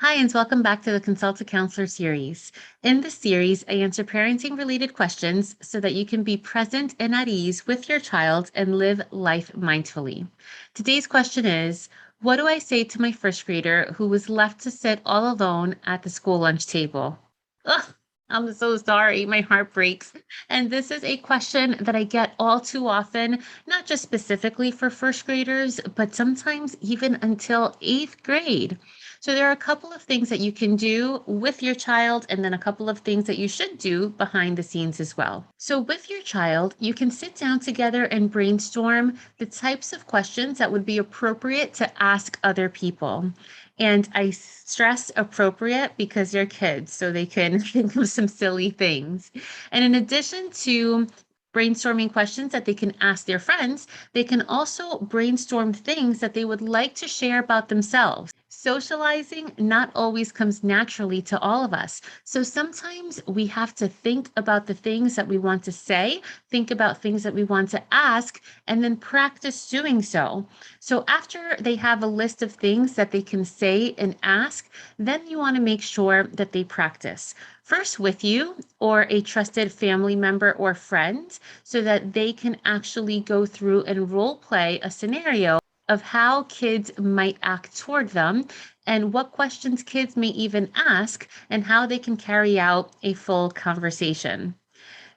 Hi, and welcome back to the Consult a Counselor series. In this series, I answer parenting related questions so that you can be present and at ease with your child and live life mindfully. Today's question is, what do I say to my first grader who was left to sit all alone at the school lunch table? Ugh, I'm so sorry. My heart breaks. And this is a question that I get all too often, not just specifically for first graders, but sometimes even until eighth grade. So there are a couple of things that you can do with your child, and then a couple of things that you should do behind the scenes as well. So with your child, you can sit down together and brainstorm the types of questions that would be appropriate to ask other people. And I stress appropriate because they're kids, so they can think of some silly things. And in addition to brainstorming questions that they can ask their friends, they can also brainstorm things that they would like to share about themselves. Socializing not always comes naturally to all of us. So sometimes we have to think about the things that we want to say, think about things that we want to ask, and then practice doing so. So after they have a list of things that they can say and ask, then you want to make sure that they practice. First with you or a trusted family member or friend so that they can actually go through and role play a scenario of how kids might act toward them and what questions kids may even ask and how they can carry out a full conversation.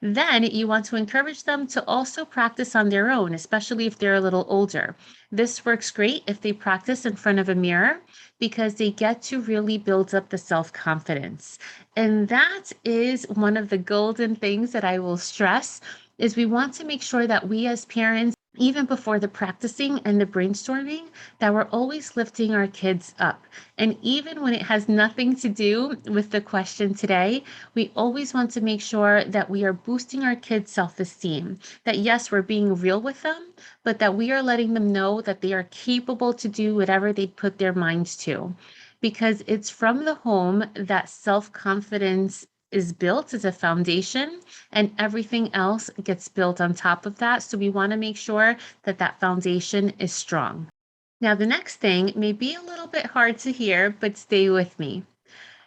Then you want to encourage them to also practice on their own, especially if they're a little older. This works great if they practice in front of a mirror because they get to really build up the self-confidence. And that is one of the golden things that I will stress is we want to make sure that we as parents, even before the practicing and the brainstorming, that we're always lifting our kids up. And even when it has nothing to do with the question today, we always want to make sure that we are boosting our kids' self-esteem. That yes, we're being real with them, but that we are letting them know that they are capable to do whatever they put their minds to. Because it's from the home that self-confidence is built as a foundation and everything else gets built on top of that. So we want to make sure that that foundation is strong. Now, the next thing may be a little bit hard to hear, but stay with me.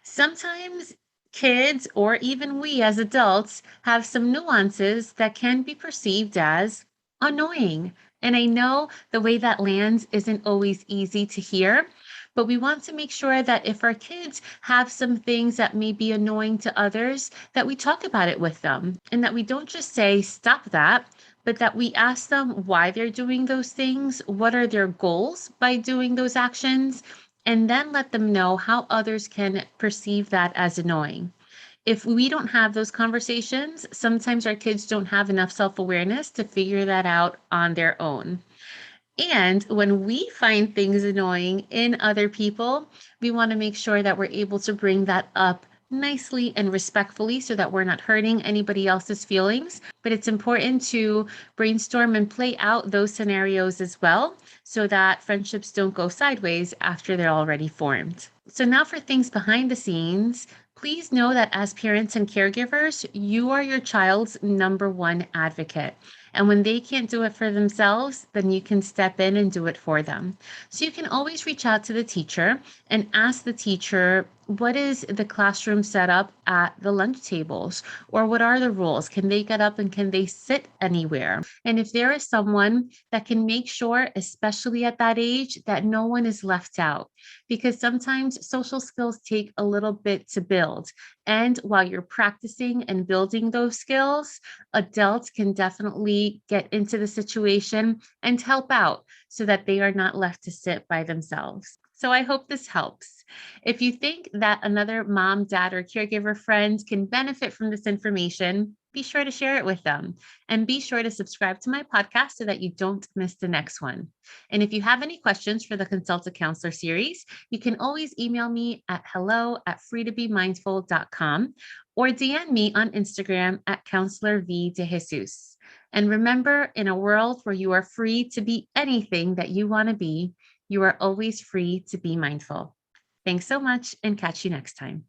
Sometimes kids, or even we as adults, have some nuances that can be perceived as annoying. And I know the way that lands isn't always easy to hear, but we want to make sure that if our kids have some things that may be annoying to others, that we talk about it with them and that we don't just say, stop that, but that we ask them why they're doing those things, what are their goals by doing those actions, and then let them know how others can perceive that as annoying. If we don't have those conversations, sometimes our kids don't have enough self awareness to figure that out on their own. And when we find things annoying in other people, we want to make sure that we're able to bring that up nicely and respectfully so that we're not hurting anybody else's feelings. But it's important to brainstorm and play out those scenarios as well so that friendships don't go sideways after they're already formed. So now for things behind the scenes, please know that as parents and caregivers, you are your child's number one advocate. And when they can't do it for themselves, then you can step in and do it for them. So you can always reach out to the teacher and ask the teacher, what is the classroom setup at the lunch tables? Or what are the rules? Can they get up and can they sit anywhere? And if there is someone that can make sure, especially at that age, that no one is left out, because sometimes social skills take a little bit to build. And while you're practicing and building those skills, adults can definitely get into the situation and help out so that they are not left to sit by themselves. So I hope this helps. If you think that another mom, dad, or caregiver friend can benefit from this information, be sure to share it with them. And be sure to subscribe to my podcast so that you don't miss the next one. And if you have any questions for the Consult a Counselor series, you can always email me at hello@freetobemindful.com or DM me on Instagram at Counselor V de Jesus. And remember, in a world where you are free to be anything that you want to be, you are always free to be mindful. Thanks so much and catch you next time.